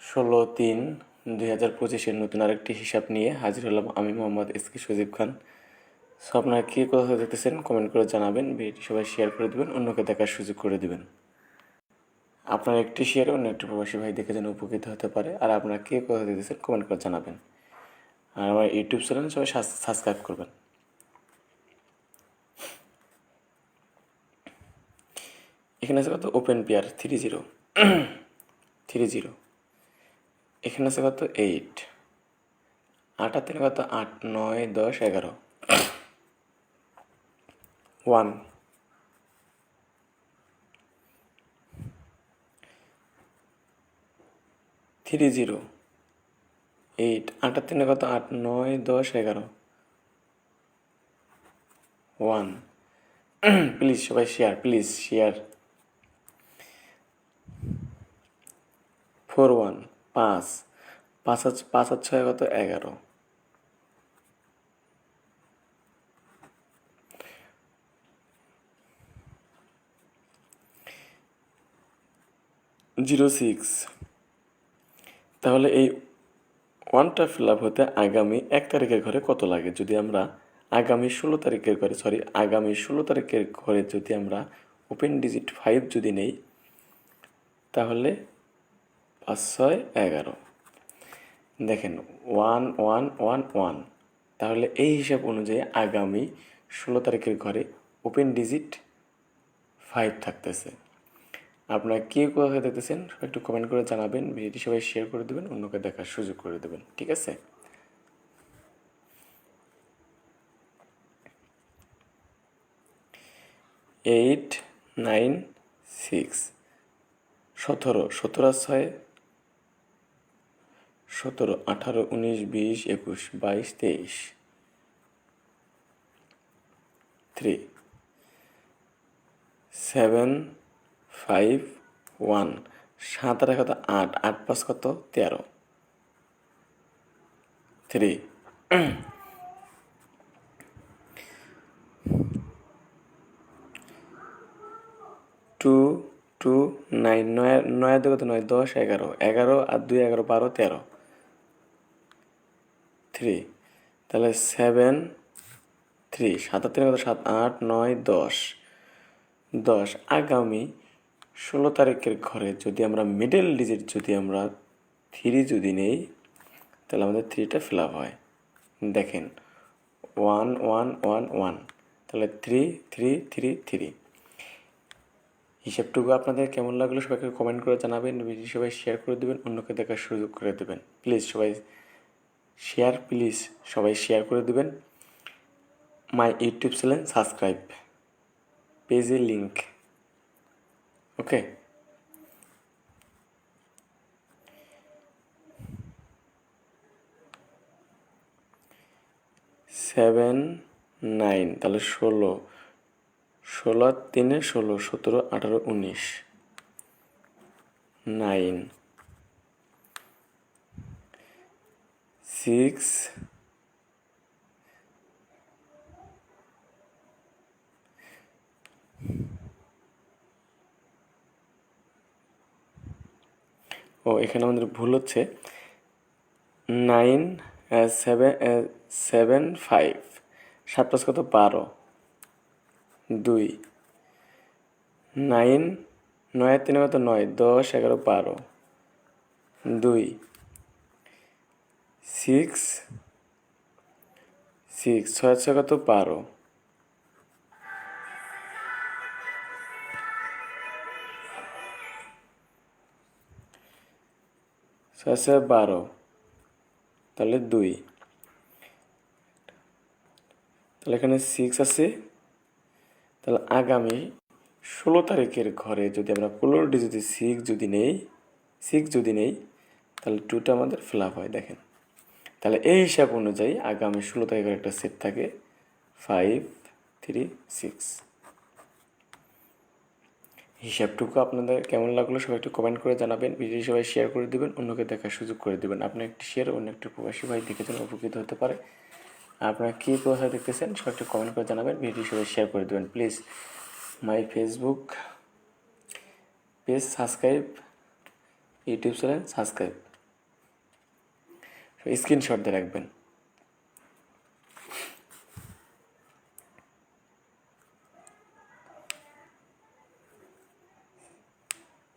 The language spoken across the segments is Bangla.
16/3/2025 নতুন আরেকটি হিসাব নিয়ে হাজির হলাম আমি মোহাম্মদ এসকে সজীব খান। সো আপনারা কী কথা দেখতেছেন কমেন্ট করে জানাবেন, ভিডিওটি সবাই শেয়ার করে দেবেন, অন্যকে দেখার সুযোগ করে দেবেন। আপনার একটি শেয়ারে অন্য একটি প্রবাসী ভাই দেখে যেন উপকৃত হতে পারে। আর আপনারা কে কথা দেখতেছেন কমেন্ট করে জানাবেন। আর আমার ইউটিউব চ্যানেল সবাই সাবস্ক্রাইব করবেন। এখানে আছে কত ওপেন পেয়ার 30 এখানে আছে কত 8 8 আর 3 কত 8 9 10 11 1 30 8 8 আর 3 কত 8 9 10 11 1 প্লিজ সবাই শেয়ার, প্লিজ শেয়ার। 4 1 5 5 আর 6 কত 11 06। তাহলে এই ওয়ানটা ফিল আপ হতে আগামী 1 তারিখের ঘরে কত লাগে? যদি আমরা আগামী 16 তারিখের ঘরে যদি আমরা ওপেন ডিজিট 5 যদি নেই, তাহলে 5 6 11 দেখেন 1 1 1 1। তাহলে এই হিসাব অনুযায়ী আগামী 16 তারিখের ঘরে ওপেন ডিজিট 5 থাকতেছে। আপনারা কে কোথায় দেখতেছেন একটু কমেন্ট করে জানাবেন, ভিডিওটি সবাই শেয়ার করে দেবেন, অন্যকে দেখার সুযোগ করে দেবেন, ঠিক আছে? এইট 9 6 17 17 আর 6 17 18 19 20 21 22 23 3 7 5 1 7 আর কত 8 8 5 কত 13 3 2 2 9 9 কত 9 10 11 11 আর 2 11 12 13 3 তাহলে 7 3 7 আর 3 কত 7 8 9 10 10 আগামী 16 তারিখের ঘরে যদি আমরা মিডল ডিজিট যদি আমরা 3 যদি নেই, তাহলে আমাদের 3টা ফিল আপ হয়। দেখেন 1 1 1 1, তাহলে 3 3 3 3। হিসাবটুকু আপনাদের কেমন লাগলো সবাইকে কমেন্ট করে জানাবেন, ভিডিও সবাই শেয়ার করে দেবেন, অন্যকে দেখার সুযোগ করে দেবেন। প্লিজ সবাই শেয়ার করে দেবেন। মাই ইউটিউব চ্যানেল সাবস্ক্রাইব, পেজের লিঙ্ক, ওকে? সেভেন 9, তাহলে 16 16 আর 3 16 17 18 19 9 6 এখানে আমাদের ভুল হচ্ছে 9 7 5 7 5 কত 12 2 9 9 আর 3 কত 9 10 11 12 2 6 6 6 6 কত 12 6 12, তাহলে 2, তাহলে এখানে 6 আছে। তাহলে আগামী 16 তারিখের ঘরে যদি আমরা 15 ডিজিটে 6 যদি নেই তাহলে 2টা আমাদের ফিল আপ হয়। দেখেন, তাহলে এই হিসাব অনুযায়ী আগামী 16 তারিখের একটা সেট থাকে 5 3 6। হিসাবটুকু আপনাদের কেমন লাগলো সবাই একটু কমেন্ট করে জানাবেন, ভিডিও সবাই শেয়ার করে দেবেন, অন্যকে দেখার সুযোগ করে দেবেন। আপনার একটি শেয়ার অন্য একটি প্রবাসী ভাই দেখে যেন উপকৃত হতে পারে। আপনারা কী কোথায় দেখতেছেন সবাই একটু কমেন্ট করে জানাবেন, ভিডিও সবাই শেয়ার করে দেবেন। Please my Facebook page subscribe, YouTube channel subscribe. Screenshot দিয়ে রাখবেন।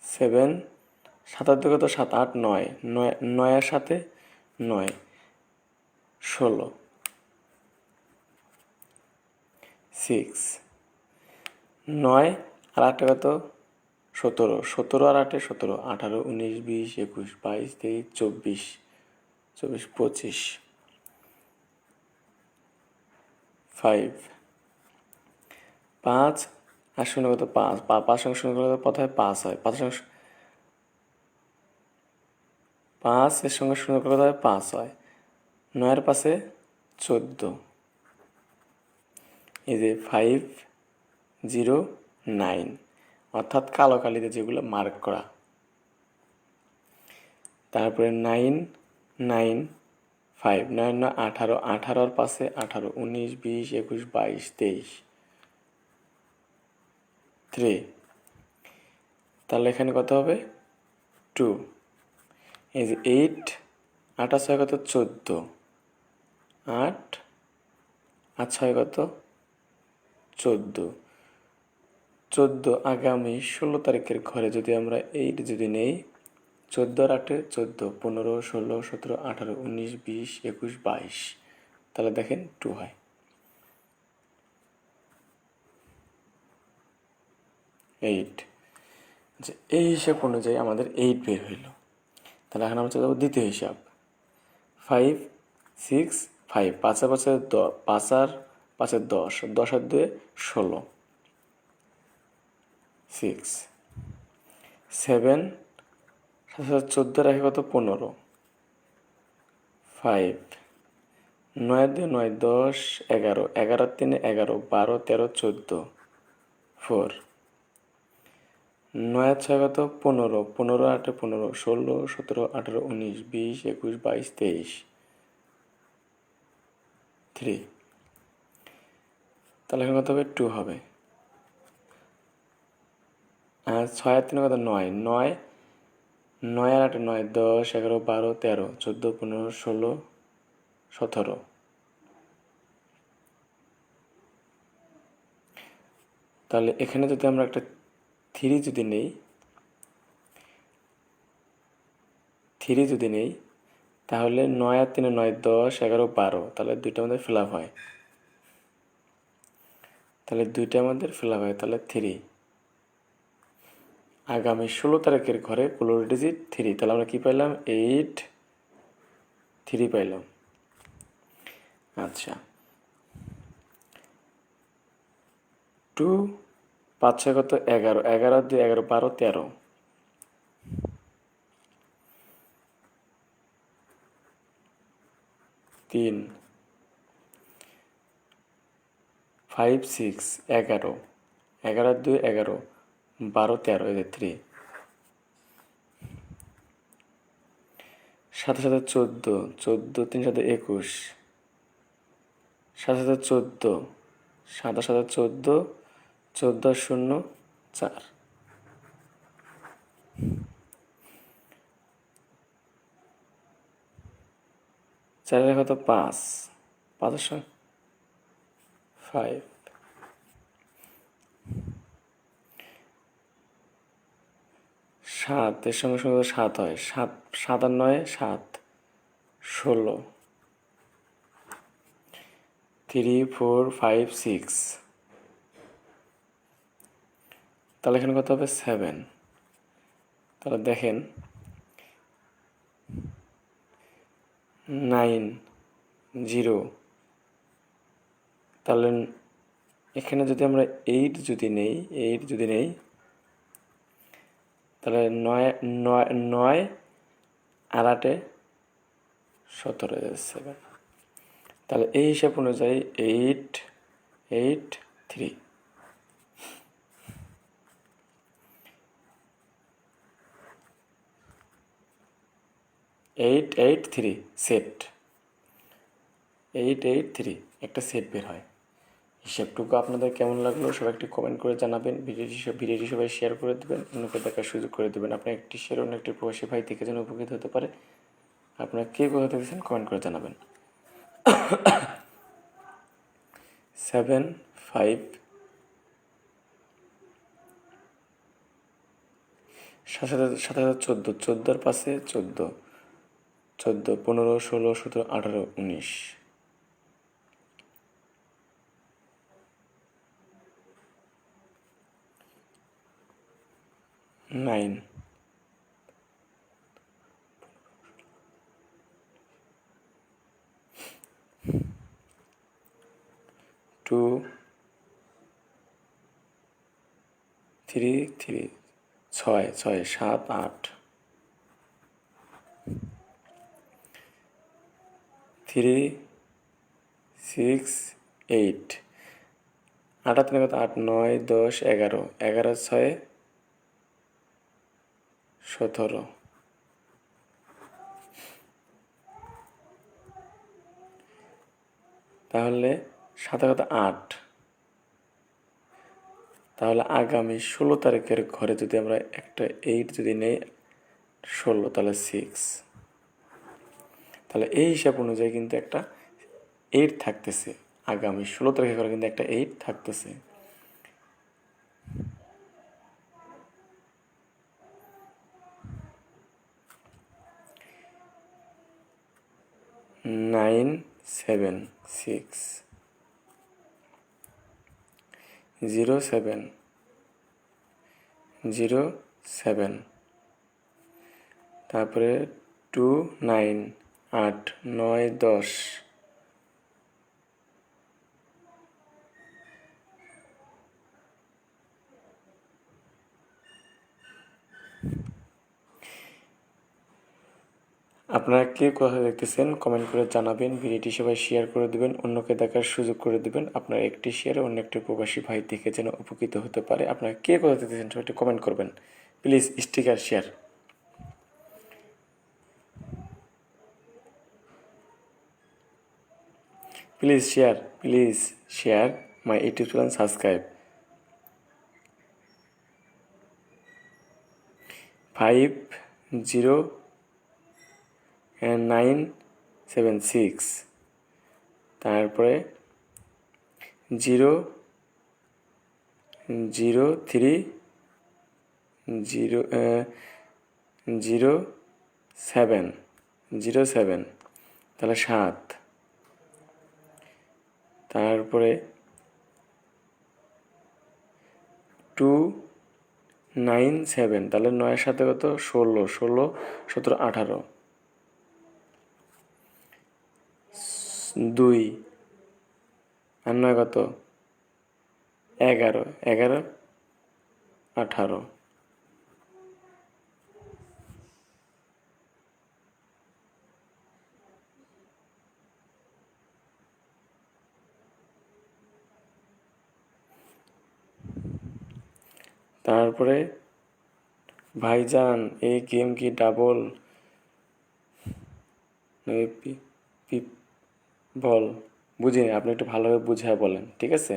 সেভেন, 7 কত, 7, 8, 9, 9 সাথে 9, 16, 6, 9 আর 8 কত, 17, 17 আর 8, 17, 18, 19, 20, 21, 22, 23, 24, 25, 5, 5 আর 0 কত, 5, 5 সঙ্গে 0 কত, প্রথমে 5 হয়, 5 সঙ্গে 5 এর সঙ্গে 0 কত হয়, 5 হয়, 9 পাশে 14, এই যে 5, 0, 9, অর্থাৎ কালো কালিতে যেগুলো মার্ক করা। তারপরে 9, 9, 5, 9, 9, 18, 18 পাশে 18, 19, 20, 21, 22, 23, 3, তাহলে এখানে কত হবে, 2, এই যে 8, 8 আর 6 কত, 14, 8 আর 6 কত, 14, 14 আগামী 16 তারিখের ঘরে যদি আমরা 8 যদি নেই, 14 আর 8, 14, 15, 16, 17, 18, 19, 20, 21, 22, তাহলে দেখেন 2 হয়। এইট, আচ্ছা এই হিসাব অনুযায়ী আমাদের 8 বের হইল। তাহলে এখন আমরা চলে যাবো দ্বিতীয় হিসাব। 5, 6, 5, 5 আর 5, 5 আর 5, 10, 10 আর 2, 16, 6, 7, 14 রাখে কত, 15, 5, 9 2, 9, 10, 11, 11 3, 11, 12, 13, 14, 4, 9 আর 6 কত, 15, 15 8, 15, 16, 17, 18, 19, 20, 21, 22, 23, 3, তাহলে এখানে কত হবে, 2 হবে। আর 6 আর 3 কত, 9, 9, 9 আর 8, 9, 10, 11, 12, 13, 14, 15, 16, 17, তাহলে এখানে যদি আমরা একটা 3 যদি নেই, 3 যদি নেই, তাহলে 9 আর 3, 9, 10, 11, 12, তাহলে দুইটা আমাদের ফিল আপ হয়, তাহলে দুইটা আমাদের ফিল আপ হয়, তাহলে 3, আগামী 16 তারিখের ঘরে কোলোর ডিজিট 3, তাহলে আমরা কি পাইলাম, 8, 3 পাইলাম। আচ্ছা 2, 5 6 কত, 11, 11 2, 11, 12, 13, 3, 5 6, 11, 11 2, 11, 12, 13, এই যে 3, 7 7 14, 14 3 7 21, 7 7 14, 7 7 14, 14 0, 4, 4 কত, 5, 5 সঙ্গে 5, 7 এর সঙ্গে সঙ্গে 7 হয়, 7 7 আর 9, 7, 16, 3 4 5 6, তাহলে এখানে কত হবে, 7, তাহলে দেখেন 9 0, তাহলে এখানে যদি আমরা 8 যদি নেই, 8 যদি নেই, তাহলে 9 9 9 আর 8 17, 7, তাহলে এই হিসাব অনুযায়ী 8 8 3, 8 8 3 সেট, 8 8 3 একটা সেট বের হয়। হিসাবটুকু আপনাদের কেমন লাগলো সবাই একটি কমেন্ট করে জানাবেন। ভিডিওটি সবাই শেয়ার করে দেবেন, অন্যকে দেখার সুযোগ করে দেবেন। আপনার একটি শেয়ার অন্য একটি প্রবাসী ভাই থেকে যেন উপকৃত হতে পারে। আপনারা কে কোথা থেকে দেখছেন কমেন্ট করে জানাবেন। 7 5 7,014, 14 পাশে 14, 14 15 16 17 18 19, 9, 2 3 3 6 6 7 8, 3 6 8, 8 3 কত 8 9 10 11, 11 6 17, তাহলে 7 কত 8, তাহলে আগামী 16 তারিখের ঘরে যদি আমরা একটা 8 যদি নেই 16, তাহলে 6, তাহলে এই হিসাব অনুযায়ী কিন্তু একটা 8 থাকতেছে, আগামী 16 তারিখের ঘরে কিন্তু একটা 8 থাকতেছে। নাইন 7 6 0 7 0 7, তারপরে 2 9 8 9 10, আপনারা কে কোথা দেখতেছেন কমেন্ট করে জানাবেন। ভিডিওটি সবাই শেয়ার করে দিবেন, অন্যকে দেখার সুযোগ করে দিবেন। আপনার একটি শেয়ারে অন্য একটি প্রবাসী ভাই থেকে যেন উপকৃত হতে পারে। আপনারা কে কোথা দেখতেছেন সবাই একটু কমেন্ট করবেন please. Sticker share please, share my YouTube channel, subscribe. 5 0 9 7 6, তারপরে 0 0 3 0 0 7 0 7, তাহলে 7, তারপরে 2 9 7, তাহলে 9 সাথে কত 16 16 17 18, 2 আর 9 কত 11 11 18, তারপরে ভাইজান এই গেম কি ডাবল বল? বুঝিনি, আপনি একটু ভালোভাবে বুঝিয়ে বলেন, ঠিক আছে?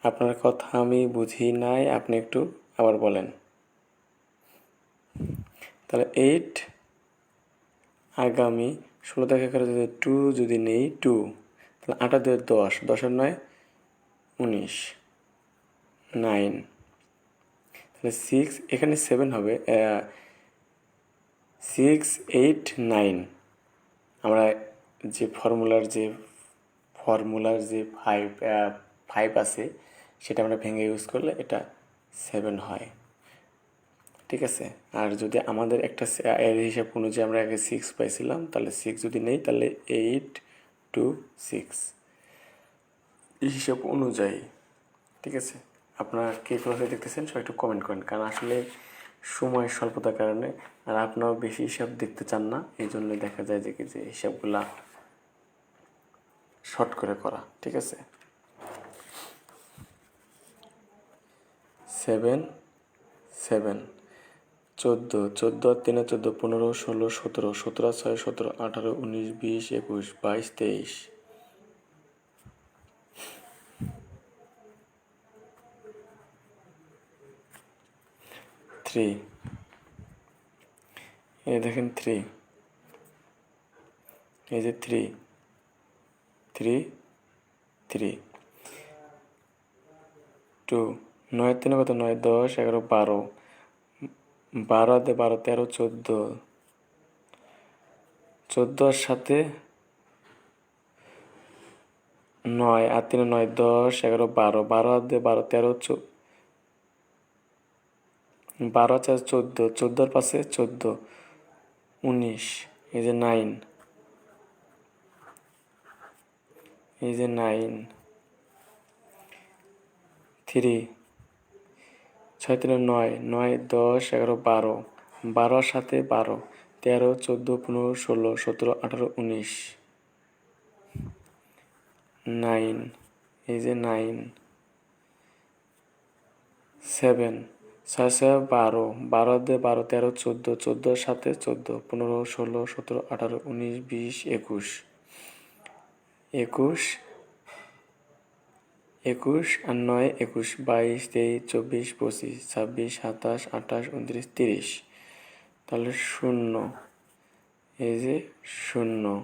আপনার কথা আমি বুঝি নাই, আপনি একটু আবার বলেন। তাহলে 8 আগামী 16 তারিখে যদি 2 যদি নেই 2, তাহলে 8 আর 10, 10 আর 9 19, 9, তাহলে 6, এখানে 7 হবে, 6 8 9, আমরা যে ফর্মুলার যে 5 আছে সেটা আমরা ভেঙে ইউজ করলে এটা 7 হয়, ঠিক আছে? আর যদি আমাদের একটা এর হিসাব অনুযায়ী আমরা আগে 6 পাইছিলাম, তাহলে 6 যদি নেই তাহলে 8 2 6, এই হিসাব অনুযায়ী, ঠিক আছে? আপনারা কে কোথায় দেখতেছেন সবাই একটু কমেন্ট করেন, কারণ আসলে সময় স্বল্পতার কারণে আর আপনারাও বেশি হিসাব দেখতে চান না, এই জন্য দেখা যায় যে হিসাবগুলা শর্ট করে করা, ঠিক আছে? 7 7, 14 14 3 14 15 16 17 17 6 17 18 19 20 21 22 23, 3 3, এই দেখেন 3, এই যে 3, 3, 3, 2, 9 3 কত 9 10 11 12, 12 দিয়ে 12 13 14, 14 সাথে 9 আর 3 9 10 11 12, 12 দিয়ে 12 13 12 4 14, 14 পাশে 14, 19, এই যে 9, এই যে 9, 3, 6 3 9, 9 10 11 12, 12 সাথে 12, 13 14 15 16 17 18 19, 9, এই যে 9, 7, 6 6 12, 12 দিয়ে 12 13 14, 14 সাথে 14 15 16 17 18 19 20 21, 21, 21 আর 9 21, 22 23 24 25 26 27 28 29 30, তাহলে 0, এই যে 0,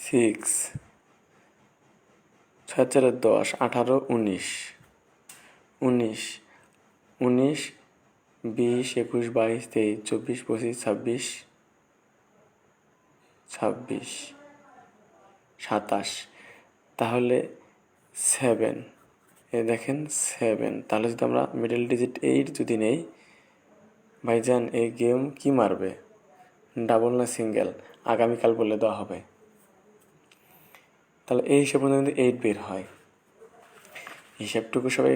সিক্স, 6 4 10 18 19, 19, 19 20 21 22 23 24 25 26 26 27, তাহলে 7, এ দেখেন 7, তাহলে যদি আমরা মিডল ডিজিট 8 যদি নেই, ভাইজান এই গেম কি মারবে, ডাবল না সিঙ্গেল, আগামীকাল বলে দেওয়া হবে। তাহলে এই হিসাব মধ্যে কিন্তু 8 বের হয়। হিসাবটুকু সবাই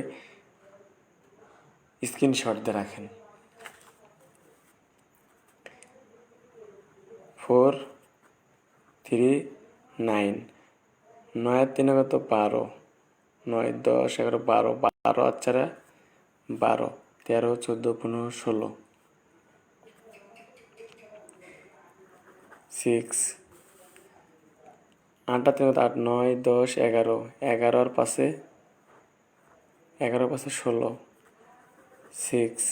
স্ক্রিনশট দিয়ে রাখেন। 4 3 9, 9 3 কত 12, 9 10 11 12, 12 আর 4 12, 13 14 15 16, 6, 8 3 কত 8 9 10 11, 11 আর পাশে 11 পাশে 16, 6,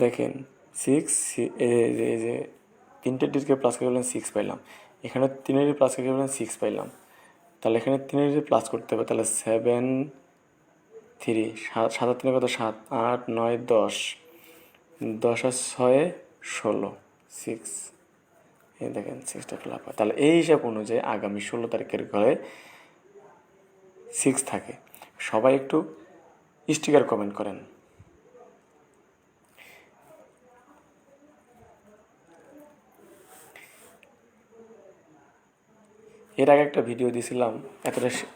দেখেন 6, এই যে 3টে ডিজিটকে প্লাস করে গেলেন 6 পাইলাম, এখানে 3এর প্লাস করে গেলেন 6 পাইলাম, তাহলে এখানে 3এর প্লাস করতে হবে, তাহলে 7 3, 7 3 কত 7 8 9 10, 10 আর 6 16, 6, এই দেখেন 6টা ফিল হয়। তাহলে এই হিসাব অনুযায়ী আগামী 16 তারিখের ঘরে 6 থাকে। সবাই একটু স্টিকার কমেন্ট করেন। এর আগে একটা ভিডিও দিয়েছিলাম,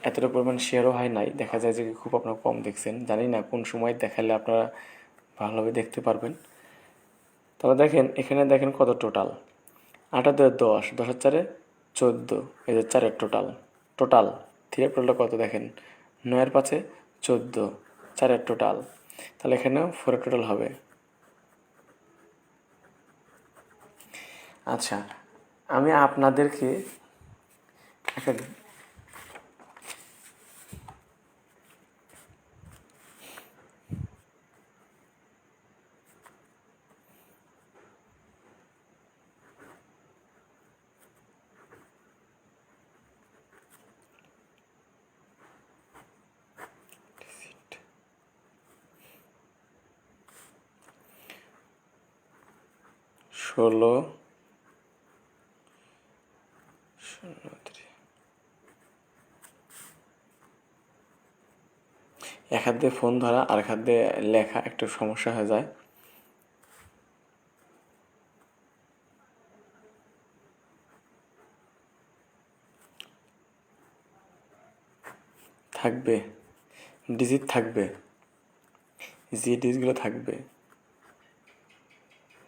এতটা পরিমাণ শেয়ারও হয় নাই, দেখা যায় যে খুব আপনারা কম দেখছেন, জানি না কোন সময় দেখালে আপনারা ভালোভাবে দেখতে পারবেন। তাহলে দেখেন এখানে দেখেন কত টোটাল, 8 আর 10, 10 আর 4 14, এই যে 4 টোটাল, 3 টোটালটা কত দেখেন, 9 আর 5 14, 4 টোটাল, তাহলে এখানেও 4 টোটাল হবে। আচ্ছা, আমি আপনাদেরকে একটা ষোলো 1 হাত দিয়ে ফোন ধরা আর 1 হাত দিয়ে লেখা একটু সমস্যা হয়ে যায়। থাকবে, ডিজিট থাকবে, যে ডিজিটগুলো থাকবে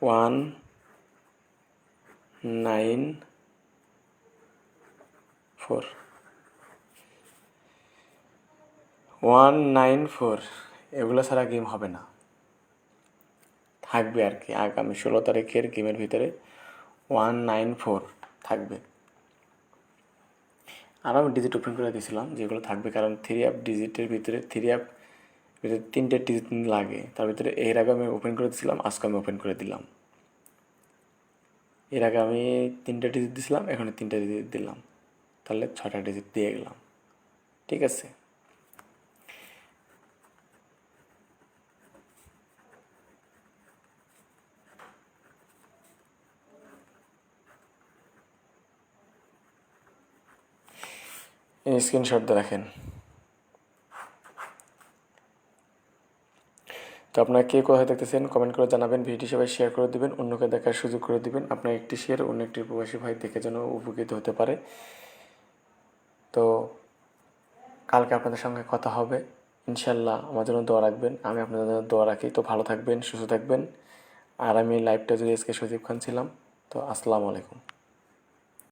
1 9 4, 194 এগুলো ছাড়া গেম হবে না, থাকবে আর কি। আগামী 16 তারিখের গেমের ভিতরে 194 থাকবে। আর আমি ডিজিট ওপেন করে দিয়েছিলাম যেগুলো থাকবে, কারণ 3 ডিজিটের ভিতরে 3 ডিজিট লাগে, তার ভিতরে এর আগে আমি ওপেন করে দিয়েছিলাম, আজকে আমি ওপেন করে দিলাম। এর আগে আমি 3 ডিজিট দিয়েছিলাম, এখন 3 ডিজিট দিলাম, তাহলে 6 ডিজিট দিয়ে গেলাম। ঠিক আছে, এই স্ক্রিনশটটা রাখেন। তো আপনারা কে কোথায় দেখতেছেন কমেন্ট করে জানাবেন, ভিডিওটি সবাই শেয়ার করে দেবেন, অন্যকে দেখার সুযোগ করে দেবেন। আপনার একটি শেয়ার অন্য একটি প্রবাসী ভাই দেখে যেন উপকৃত হতে পারে। তো কালকে আপনাদের সঙ্গে কথা হবে ইনশাল্লাহ। আমার জন্য দোয়া রাখবেন, আমি আপনাদের জন্য দোয়া রাখি। তো ভালো থাকবেন, সুস্থ থাকবেন। আর আমি লাইভটা যদি আজকে সজীব খান ছিলাম। তো আসসালামু আলাইকুম।